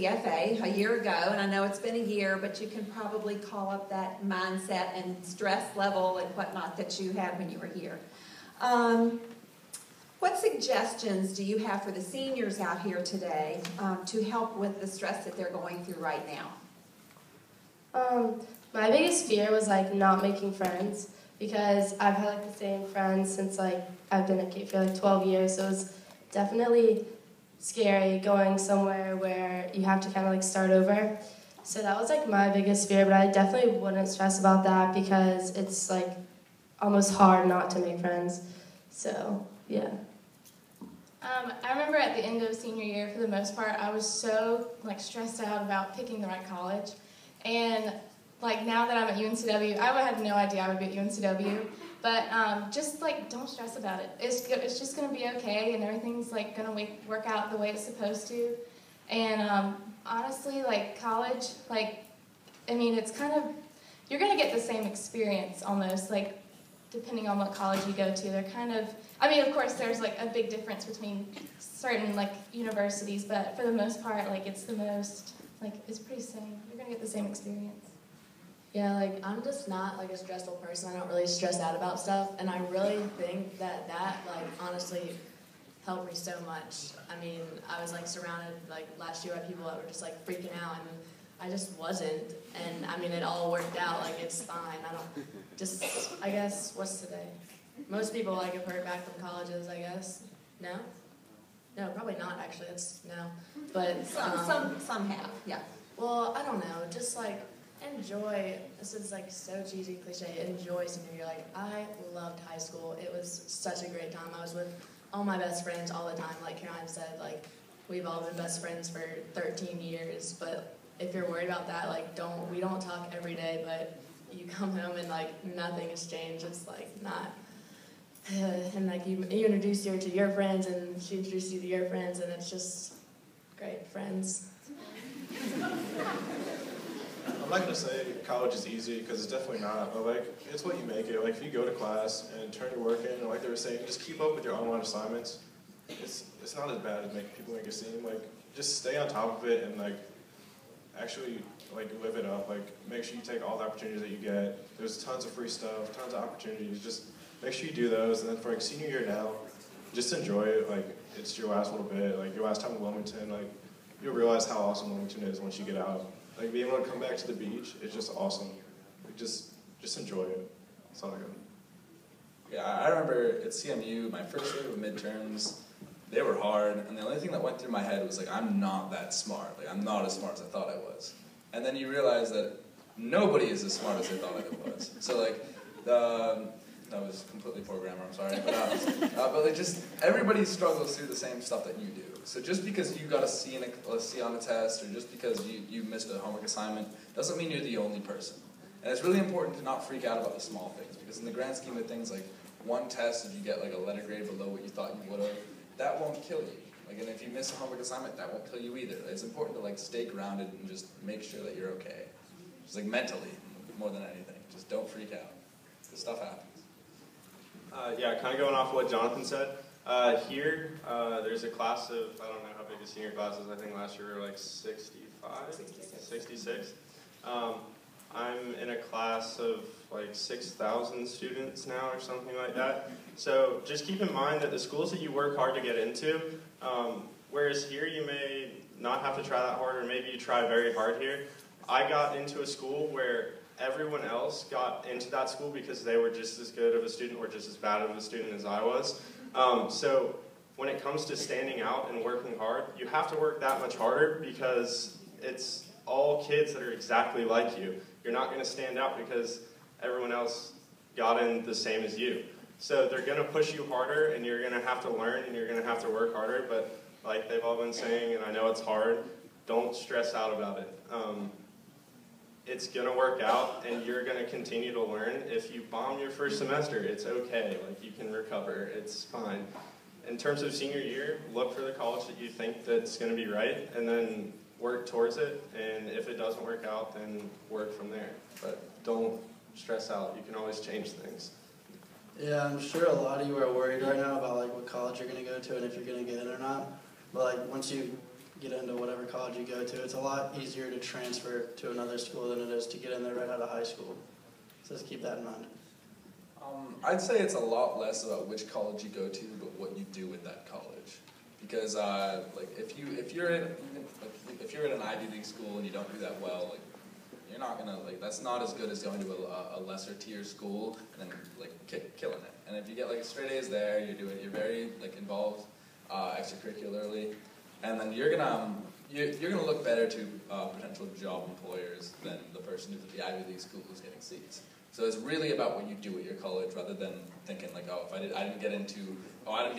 CFA a year ago, and I know it's been a year, but you can probably call up that mindset and stress level and whatnot that you had when you were here. What suggestions do you have for the seniors out here today to help with the stress that they're going through right now? My biggest fear was like not making friends, because I've had like the same friends since like I've been at Cape for like 12 years, so it's definitely scary going somewhere where you have to kind of like start over. So that was like my biggest fear, but I definitely wouldn't stress about that because it's like almost hard not to make friends. So yeah. I remember at the end of senior year, for the most part, I was so like stressed out about picking the right college. And like now that I'm at UNCW, I had no idea I would be at UNCW. But just like don't stress about it. It's just gonna be okay, and everything's like gonna work out the way it's supposed to. And honestly, like college, like I mean, it's kind of you're gonna get the same experience almost, like depending on what college you go to. They're kind of, I mean, of course, there's like a big difference between certain like universities, but for the most part, like it's pretty same. You're gonna get the same experience. Yeah, like, I'm just not, like, a stressful person. I don't really stress out about stuff, and I really think that, like, honestly helped me so much. I mean, I was, like, surrounded, like, last year by people that were just, like, freaking out, and I just wasn't, and, I mean, it all worked out. Like, it's fine. I guess, what's today? Most people, like, have heard back from colleges, I guess. No? No, probably not, actually. No. But, some have, yeah. Well, I don't know. Just, like, enjoy, this is like so cheesy, cliche, enjoy senior year. Like, I loved high school. It was such a great time. I was with all my best friends all the time. Like Caroline said, like, we've all been best friends for 13 years. But if you're worried about that, like, we don't talk every day, but you come home and, like, nothing has changed. It's, like, not, and, like, you introduce her to your friends, and she introduces you to your friends, and it's just great friends. I'm not going to say college is easy, because it's definitely not, but like, it's what you make it. Like, if you go to class and turn your work in, and like they were saying, just keep up with your online assignments. It's not as bad as people make it seem. Like, just stay on top of it and like, actually like live it up. Like, make sure you take all the opportunities that you get. There's tons of free stuff, tons of opportunities. Just make sure you do those, and then for like senior year now, just enjoy it. Like, it's your last little bit. Like, your last time in Wilmington, like, you'll realize how awesome Wilmington is once you get out. Like, being able to come back to the beach is just awesome. Like, just enjoy it. That's all I got. Yeah, I remember at CMU, my first year of midterms, they were hard, and the only thing that went through my head was like, I'm not that smart. Like, I'm not as smart as I thought I was. And then you realize that nobody is as smart as they thought I was. So like, that was completely poor grammar, I'm sorry. But like, just everybody struggles through the same stuff that you do. So just because you got a C on a test, or just because you missed a homework assignment, doesn't mean you're the only person. And it's really important to not freak out about the small things, because in the grand scheme of things, like one test, if you get like a letter grade below what you thought you would have, that won't kill you. Like, and if you miss a homework assignment, that won't kill you either. It's important to like stay grounded and just make sure that you're okay. Just like mentally, more than anything. Just don't freak out. This stuff happens. Yeah, kind of going off what Jonathan said. Here, there's a class of, I don't know how big the senior class is. I think last year we were like 65? 66. I'm in a class of like 6,000 students now or something like that. So just keep in mind that the schools that you work hard to get into, whereas here you may not have to try that hard, or maybe you try very hard here. I got into a school where everyone else got into that school because they were just as good of a student or just as bad of a student as I was. So when it comes to standing out and working hard, you have to work that much harder, because it's all kids that are exactly like you. You're not going to stand out because everyone else got in the same as you. So they're going to push you harder, and you're going to have to learn, and you're going to have to work harder. But like they've all been saying, and I know it's hard, don't stress out about it. It's going to work out, and you're going to continue to learn. If you bomb your first semester, it's okay. Like, you can recover. It's fine. In terms of senior year, look for the college that you think that's going to be right, and then work towards it. And if it doesn't work out, then work from there. But don't stress out. You can always change things. Yeah, I'm sure a lot of you are worried right now about like what college you're going to go to and if you're going to get in or not. But like once you get into whatever college you go to. It's a lot easier to transfer to another school than it is to get in there right out of high school. So just keep that in mind. I'd say it's a lot less about which college you go to, but what you do with that college. Because like if you're in an Ivy League school and you don't do that well, like you're not gonna that's not as good as going to a lesser tier school and then killing it. And if you get straight A's there, you're very involved extracurricularly, and then you're gonna look better to potential job employers than the person who's at the Ivy League school who's getting C's. So it's really about what you do at your college, rather than thinking if I didn't get into Penn,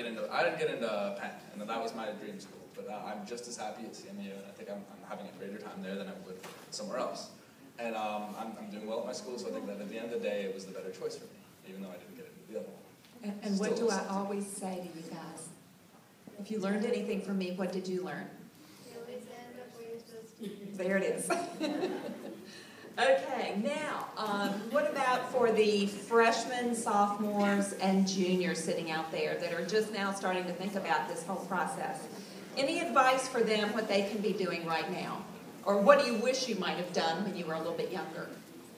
and then that was my dream school. But I'm just as happy at CMU, and I think I'm having a greater time there than I would somewhere else. And I'm doing well at my school, so I think that at the end of the day, it was the better choice for me, even though I didn't get into the other one. And what do I always say to you guys? If you learned anything from me, what did you learn? You always end up where you're supposed to be. There it is. Okay, now, what about for the freshmen, sophomores, and juniors sitting out there that are just now starting to think about this whole process? Any advice for them, what they can be doing right now? Or what do you wish you might have done when you were a little bit younger?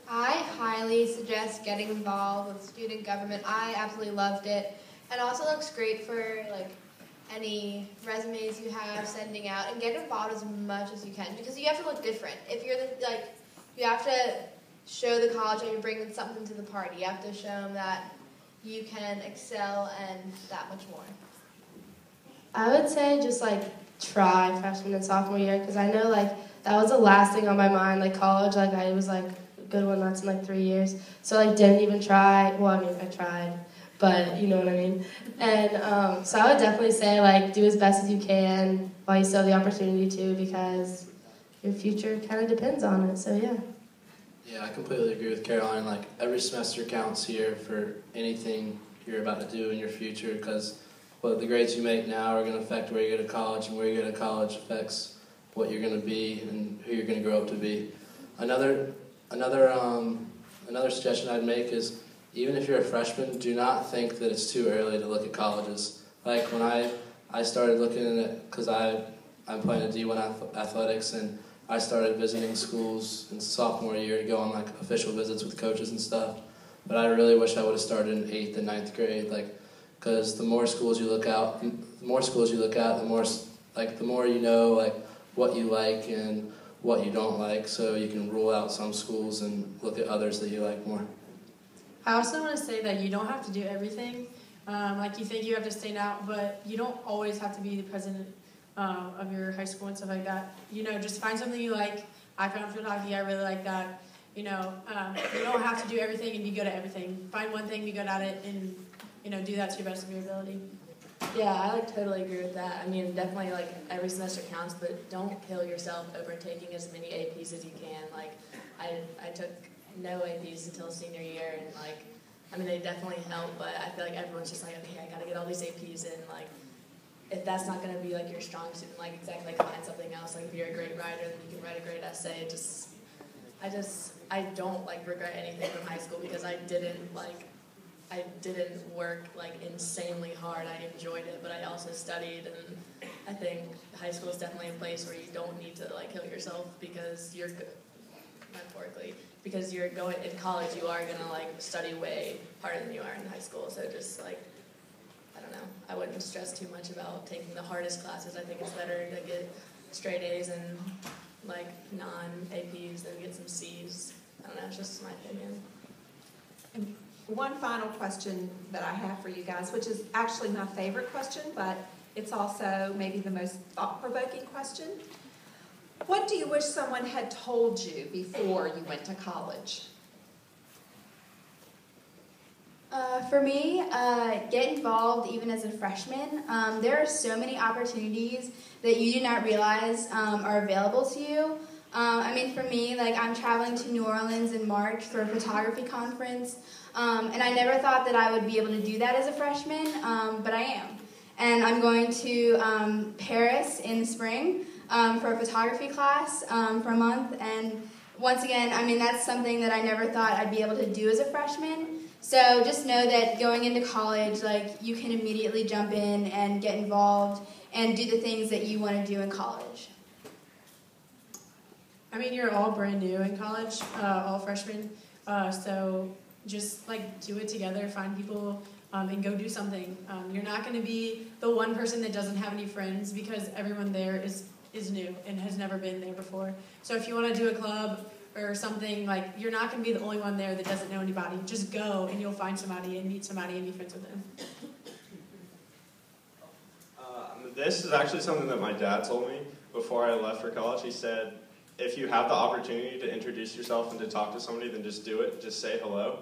I highly suggest getting involved with student government. I absolutely loved it. And it also looks great for any resumes you have sending out, and get involved as much as you can, because you have to look different. If you're you have to show the college that you're bringing something to the party. You have to show them that you can excel and that much more. I would say just try freshman and sophomore year, because I know that was the last thing on my mind. College, I was a good one, that's in 3 years. So didn't even try. Well, I mean, I tried, but you know what I mean. And so I would definitely say do as best as you can while you still have the opportunity to, because your future kind of depends on it. So yeah. Yeah, I completely agree with Caroline. Every semester counts here for anything you're about to do in your future, because the grades you make now are going to affect where you go to college, and where you go to college affects what you're going to be and who you're going to grow up to be. Another suggestion I'd make is, even if you're a freshman, do not think that it's too early to look at colleges. When I started looking at it, because I'm playing a D1 athletics, and I started visiting schools in sophomore year to go on official visits with coaches and stuff. But I really wish I would have started in 8th and 9th grade, because the more schools you look at, the more you know what you like and what you don't like, so you can rule out some schools and look at others that you like more. I also want to say that you don't have to do everything. You think you have to stand out, but you don't always have to be the president of your high school and stuff like that. Just find something you like. I found field hockey, I really like that. You don't have to do everything and be good at everything. Find one thing, be good at it, and do that to the best of your ability. Yeah, I totally agree with that. I mean, definitely every semester counts, but don't kill yourself over taking as many APs as you can. I took no APs until senior year, and they definitely help, but I feel everyone's just okay, I gotta get all these APs in. If that's not gonna be your strong suit, exactly find something else. If you're a great writer, then you can write a great essay. I don't regret anything from high school, because I didn't work insanely hard. I enjoyed it, but I also studied, and I think high school is definitely a place where you don't need to kill yourself, because you're metaphorically, because you're going in college, you are gonna study way harder than you are in high school. So just I don't know, I wouldn't stress too much about taking the hardest classes. I think it's better to get straight A's and non-APs than get some C's. I don't know, it's just my opinion. And one final question that I have for you guys, which is actually my favorite question, but it's also maybe the most thought-provoking question. What do you wish someone had told you before you went to college? For me, get involved even as a freshman. There are so many opportunities that you do not realize are available to you. For me, I'm traveling to New Orleans in March for a photography conference, and I never thought that I would be able to do that as a freshman, but I am. And I'm going to Paris in the spring for a photography class for a month, and once again, that's something that I never thought I'd be able to do as a freshman. So just know that going into college, you can immediately jump in and get involved and do the things that you want to do in college. I mean, you're all brand new in college, all freshmen, so just like do it together, find people, and go do something. You're not going to be the one person that doesn't have any friends because everyone there is new and has never been there before. So if you want to do a club or something, like, you're not going to be the only one there that doesn't know anybody. Just go and you'll find somebody and meet somebody and be friends with them. This is actually something that my dad told me before I left for college. He said, if you have the opportunity to introduce yourself and to talk to somebody, then just do it. Just say hello.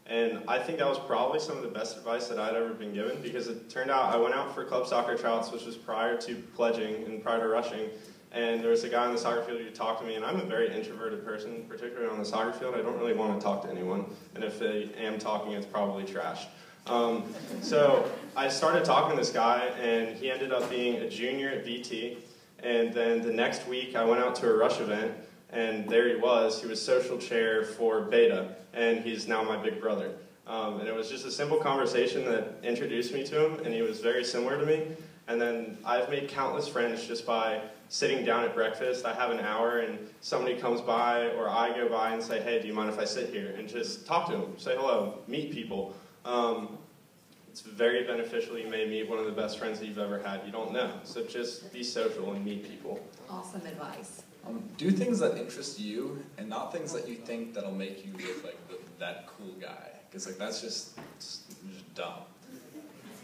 And I think that was probably some of the best advice that I'd ever been given, because it turned out I went out for club soccer tryouts, which was prior to pledging and prior to rushing. And there was a guy on the soccer field who talked to me, and I'm a very introverted person, particularly on the soccer field. I don't really want to talk to anyone, and if I am talking, it's probably trash. So I started talking to this guy, and he ended up being a junior at VT. And then the next week, I went out to a rush event, and there he was. He was social chair for Beta, and he's now my big brother. And it was just a simple conversation that introduced me to him, and he was very similar to me. And then I've made countless friends just by sitting down at breakfast. I have an hour, and somebody comes by, or I go by and say, hey, do you mind if I sit here? And just talk to them, say hello, meet people. It's very beneficial. You may meet one of the best friends that you've ever had. You don't know. So just be social and meet people. Awesome advice. Do things that interest you, and not things that you think that'll make you look like that cool guy. Because like that's just dumb.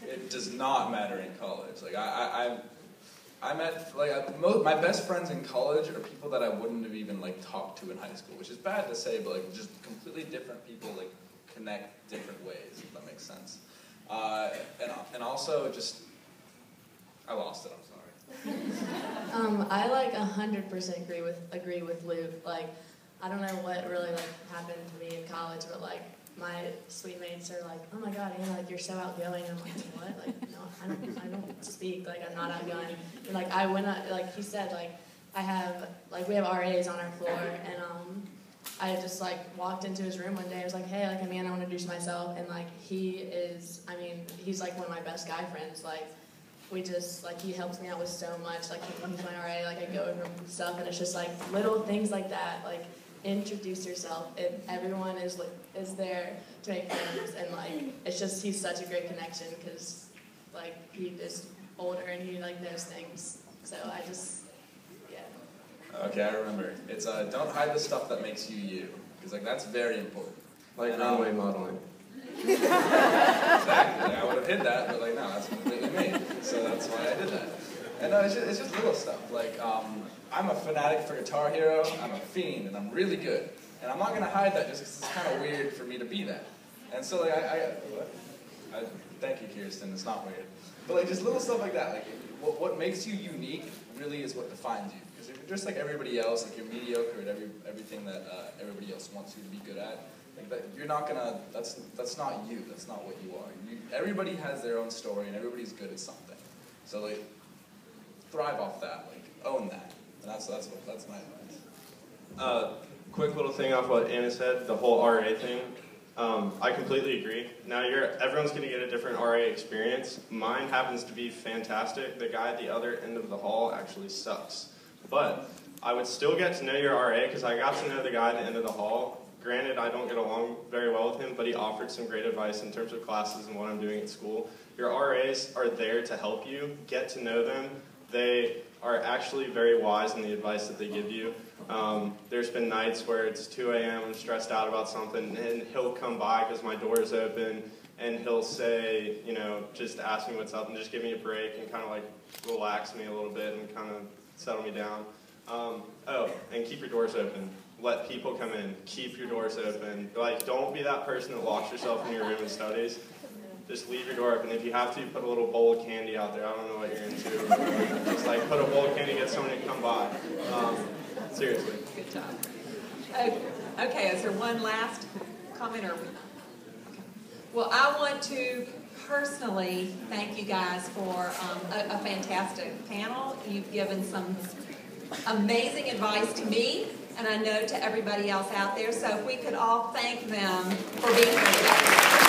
It does not matter in college. Like I met my best friends in college are people that I wouldn't have even like talked to in high school, which is bad to say, but like just completely different people like connect different ways. If that makes sense. And also just I lost it. I'm sorry. I like 100% agree with Luke. Like, I don't know what really like happened to me in college, but like my suite mates are like, oh my god, Anna, like you're so outgoing. I'm like, what? Like, no, I don't speak. Like, I'm not outgoing. And like I went like he said, like we have RAs on our floor, and I just like walked into his room one day. I was like, hey, like I'm Anna, I want to introduce myself, and like he's like one of my best guy friends. Like, we just, like, he helps me out with so much. Like, he's my RA, like, I go over stuff, and it's just, like, little things like that. Like, introduce yourself. Everyone is there to make friends, and, like, it's just, he's such a great connection, because, like, he is older, and he, like, knows things. So I just, yeah. Okay, I remember. It's, don't hide the stuff that makes you you. Because, like, that's very important. Like runway modeling. Exactly. I would have hid that, but like no, that's completely me. So that's why I did that. And it's just little stuff. Like I'm a fanatic for Guitar Hero. I'm a fiend, and I'm really good. And I'm not gonna hide that just because it's kind of weird for me to be that. And so like I thank you, Kirsten. It's not weird, but like just little stuff like that. Like what makes you unique really is what defines you. Because if you're just like everybody else, like you're mediocre at everything that everybody else wants you to be good at. You're not gonna. That's not you. That's not what you are. Everybody has their own story, and everybody's good at something. So like, thrive off that. Like, own that. And that's my advice. Quick little thing off what Anna said. The whole RA thing. I completely agree. Now everyone's gonna get a different RA experience. Mine happens to be fantastic. The guy at the other end of the hall actually sucks. But I would still get to know your RA because I got to know the guy at the end of the hall. Granted, I don't get along very well with him, but he offered some great advice in terms of classes and what I'm doing at school. Your RAs are there to help you. Get to know them. They are actually very wise in the advice that they give you. There's been nights where it's 2 a.m. I'm stressed out about something, and he'll come by because my door is open, and he'll say, you know, just ask me what's up and just give me a break and kind of like relax me a little bit and kind of settle me down. And keep your doors open. Let people come in. Keep your doors open. Like, don't be that person that locks yourself in your room and studies. Just leave your door open. If you have to, put a little bowl of candy out there. I don't know what you're into. Just like put a bowl of candy, get someone to come by. Seriously. Good job. Okay, is there one last comment or? Okay. Well, I want to personally thank you guys for a fantastic panel. You've given some amazing advice to me, and I know to everybody else out there. So if we could all thank them for being here today.